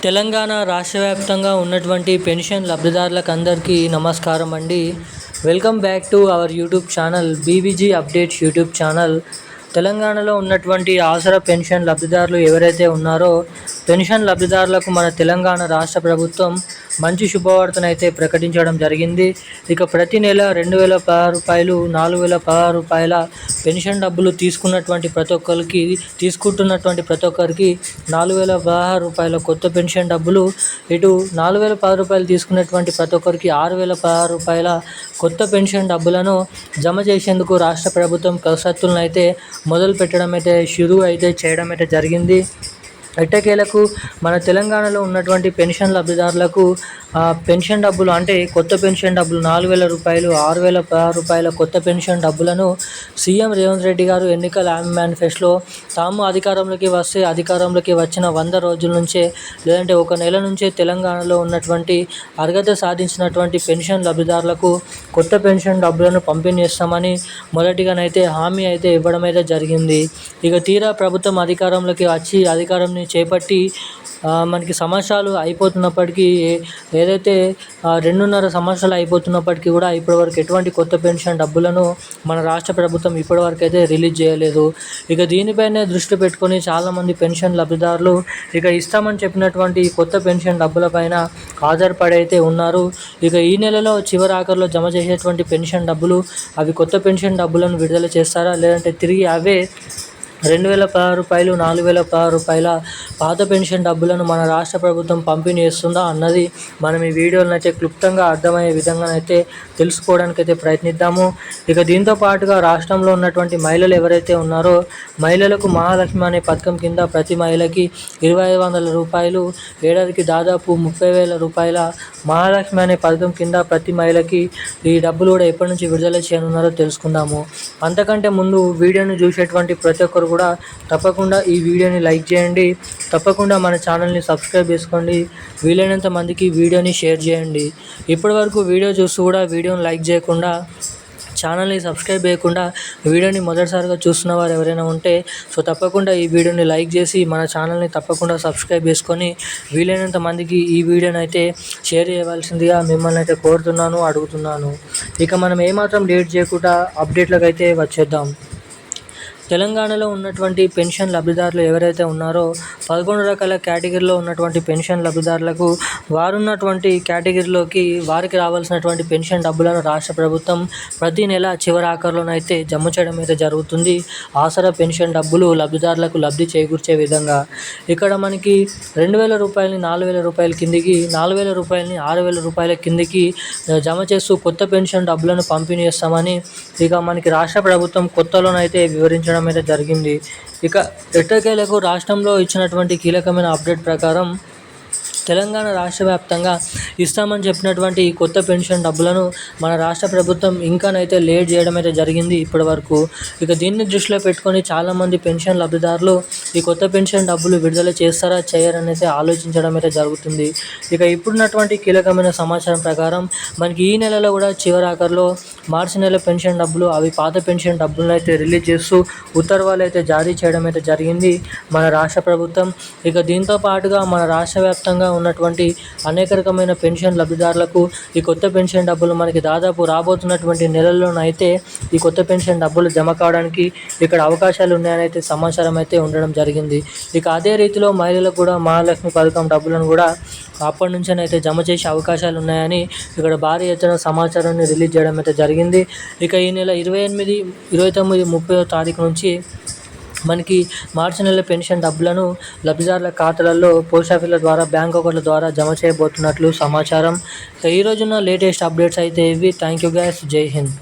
తెలంగాణ రాష్ట్ర వ్యాప్తంగా ఉన్నటువంటి పెన్షన్ లబ్ధిదారులకు అందరికీ నమస్కారం అండి. Welcome back to our YouTube channel BVG updates YouTube channel. తెలంగాణలో ఉన్నటువంటి ఆసరా పెన్షన్ లబ్ధిదారులు ఎవరైతే ఉన్నారో పెన్షన్ లబ్ధిదారులకు మన తెలంగాణ రాష్ట్ర ప్రభుత్వం మంచి శుభవార్తనైతే ప్రకటించడం జరిగింది. ఇక ప్రతి నెల 2016 రూపాయలు 4016 రూపాయల పెన్షన్ డబ్బులు తీసుకున్నటువంటి ప్రతి ఒక్కరికి తీసుకుంటున్నటువంటి ప్రతి ఒక్కరికి 4016 రూపాయల కొత్త పెన్షన్ డబ్బులు, ఇటు 4016 రూపాయలు తీసుకున్నటువంటి ప్రతి ఒక్కరికి 6016 రూపాయల కొత్త పెన్షన్ డబ్బులను జమ చేసేందుకు రాష్ట్ర ప్రభుత్వం కసరత్తులను అయితే మొదలు పెట్టడం అయితే చేయడం అయితే జరిగింది. ఎట్టకేలకు మన తెలంగాణలో ఉన్నటువంటి పెన్షన్ లబ్ధిదారులకు పెన్షన్ డబ్బులు అంటే కొత్త పెన్షన్ డబ్బులు 4000 రూపాయలు 6016 రూపాయల కొత్త పెన్షన్ డబ్బులను సీఎం రేవంత్ రెడ్డి గారు ఎన్నికల హామీ మేనిఫెస్టోలో తాము అధికారంలోకి వచ్చిన 100 రోజుల నుంచే లేదంటే ఒక నెల నుంచే తెలంగాణలో ఉన్నటువంటి అర్హత సాధించినటువంటి పెన్షన్ లబ్ధిదారులకు కొత్త పెన్షన్ డబ్బులను పంపిణీ చేస్తామని మొదటిగానైతే హామీ అయితే ఇవ్వడం అయితే జరిగింది. ఇక తీరా ప్రభుత్వం అధికారంలోకి వచ్చి అధికారాన్ని చేపట్టి మనకి సంవత్సరాలు అయిపోతున్నప్పటికీ ఏదైతే 2.5 సంవత్సరాలు అయిపోతున్నప్పటికీ కూడా ఇప్పటివరకు ఎటువంటి కొత్త పెన్షన్ డబ్బులను మన రాష్ట్ర ప్రభుత్వం ఇప్పటివరకు అయితే రిలీజ్ చేయలేదు. ఇక దీనిపైనే దృష్టి పెట్టుకొని చాలామంది పెన్షన్ లబ్ధిదారులు ఇక ఇస్తామని చెప్పినటువంటి కొత్త పెన్షన్ డబ్బులపైన ఆధారపడి అయితే ఉన్నారు. ఇక ఈ నెలలో చివరి ఆఖరిలో జమ చేసేటువంటి పెన్షన్ డబ్బులు అవి కొత్త పెన్షన్ డబ్బులను విడుదల చేస్తారా, లేదంటే తిరిగి అవే 2016 రూపాయలు 4016 రూపాయల పాత పెన్షన్ డబ్బులను మన రాష్ట్ర ప్రభుత్వం పంపిణీ చేస్తుందా అన్నది మనం ఈ వీడియోలను అయితే క్లుప్తంగా అర్థమయ్యే విధంగానైతే తెలుసుకోవడానికైతే ప్రయత్నిద్దాము. ఇక దీంతో పాటుగా రాష్ట్రంలో ఉన్నటువంటి మహిళలు ఎవరైతే ఉన్నారో మహిళలకు మహాలక్ష్మి అనే పథకం కింద ప్రతి మహిళకి 2500 రూపాయలు, ఏడాదికి దాదాపు 30,000 రూపాయల మహాలక్ష్మి అనే పథకం కింద ప్రతి మహిళకి ఈ డబ్బులు కూడా ఎప్పటి నుంచి విడుదల చేయనున్నారో తెలుసుకుందాము. అంతకంటే ముందు వీడియోను చూసేటువంటి ప్రతి ఒక్కరు కూడా తప్పకుండా ఈ వీడియోని లైక్ చేయండి, తప్పకుండా మన ఛానల్ని సబ్స్క్రైబ్ చేసుకోండి, వీలైనంత మందికి వీడియోని షేర్ చేయండి. ఇప్పటి వరకు వీడియో చూస్తూ కూడా వీడియోని లైక్ చేయకుండా ఛానల్ని సబ్స్క్రైబ్ చేయకుండా వీడియోని మొదటిసారిగా చూస్తున్న వారు ఎవరైనా ఉంటే తప్పకుండా ఈ వీడియోని లైక్ చేసి మన ఛానల్ని తప్పకుండా సబ్స్క్రైబ్ చేసుకొని వీలైనంత మందికి ఈ వీడియోని అయితే షేర్ చేయవలసిందిగా మిమ్మల్ని అయితే అడుగుతున్నాను. ఇక మనం ఏమాత్రం లేట్ చేయకుండా అప్డేట్లకు అయితే వచ్చేద్దాం. తెలంగాణలో ఉన్నటువంటి పెన్షన్ లబ్ధిదారులు ఎవరైతే ఉన్నారో 11 రకాల కేటగిరీలో ఉన్నటువంటి పెన్షన్ లబ్ధిదారులకు వారున్నటువంటి కేటగిరీలోకి వారికి రావాల్సినటువంటి పెన్షన్ డబ్బులను రాష్ట్ర ప్రభుత్వం ప్రతి నెల చివరి ఆఖరిలోనైతే జమ చేయడం అయితే జరుగుతుంది. ఆసరా పెన్షన్ డబ్బులు లబ్ధిదారులకు లబ్ధి చేకూర్చే విధంగా ఇక్కడ మనకి 2000 రూపాయలని 4000 రూపాయల కిందికి, 4000 రూపాయలని 6000 రూపాయల కిందికి జమ చేస్తూ కొత్త పెన్షన్ డబ్బులను పంపిణీ చేస్తామని ఇక మనకి రాష్ట్ర ప్రభుత్వం కొత్తలోనైతే వివరించడం అయితే జరిగింది. ఇక ఎట్టకేలకు రాష్ట్రంలో ఇచ్చినటువంటి కీలకమైన అప్డేట్ ప్రకారం తెలంగాణ రాష్ట్ర వ్యాప్తంగా ఇస్తామని చెప్పినటువంటి ఈ కొత్త పెన్షన్ డబ్బులను మన రాష్ట్ర ప్రభుత్వం ఇంకానైతే లేట్ చేయడం అయితే జరిగింది ఇప్పటి వరకు. ఇక దీన్ని దృష్టిలో పెట్టుకొని చాలామంది పెన్షన్ లబ్ధిదారులు ఈ కొత్త పెన్షన్ డబ్బులు విడుదల చేస్తారా చేయరని అయితే ఆలోచించడం అయితే జరుగుతుంది. ఇక ఇప్పుడున్నటువంటి కీలకమైన సమాచారం ప్రకారం మనకి ఈ నెలలో కూడా చివరి ఆఖరిలో మార్చి నెల పెన్షన్ డబ్బులు అవి పాత పెన్షన్ డబ్బులను అయితే రిలీజ్ చేస్తూ ఉత్తర్వులు అయితే జారీ చేయడం అయితే జరిగింది మన రాష్ట్ర ప్రభుత్వం. ఇక దీంతో పాటుగా మన రాష్ట్ర వ్యాప్తంగా ఉన్నటువంటి అనేక రకమైన పెన్షన్ లబ్ధిదారులకు ఈ కొత్త పెన్షన్ డబ్బులు మనకి దాదాపు రాబోతున్నటువంటి నెలల్లోనైతే ఈ కొత్త పెన్షన్ డబ్బులు జమ కావడానికి ఇక్కడ అవకాశాలు ఉన్నాయని అయితే సమాచారం అయితే ఉండడం జరిగింది. ఇక అదే రీతిలో మహిళలకు కూడా మహాలక్ష్మి పథకం డబ్బులను కూడా అప్పటి నుంచేనైతే జమ చేసే అవకాశాలు ఉన్నాయని ఇక్కడ భారీ ఎత్తున సమాచారాన్ని రిలీజ్ చేయడం అయితే జరిగింది. ఇక ఈ నెల 28, 29, 30వ తారీఖు నుంచి మనకి మార్చి నెల పెన్షన్ డబ్బులను లబ్ధిదారుల ఖాతాలలో పోస్టాఫీసుల ద్వారా బ్యాంక్ అకౌంట్ల ద్వారా జమ చేయబోతున్నట్లు సమాచారం. ఈ రోజున లేటెస్ట్ అప్డేట్స్ అయితే ఇవి. Thank you guys. జై హింద్.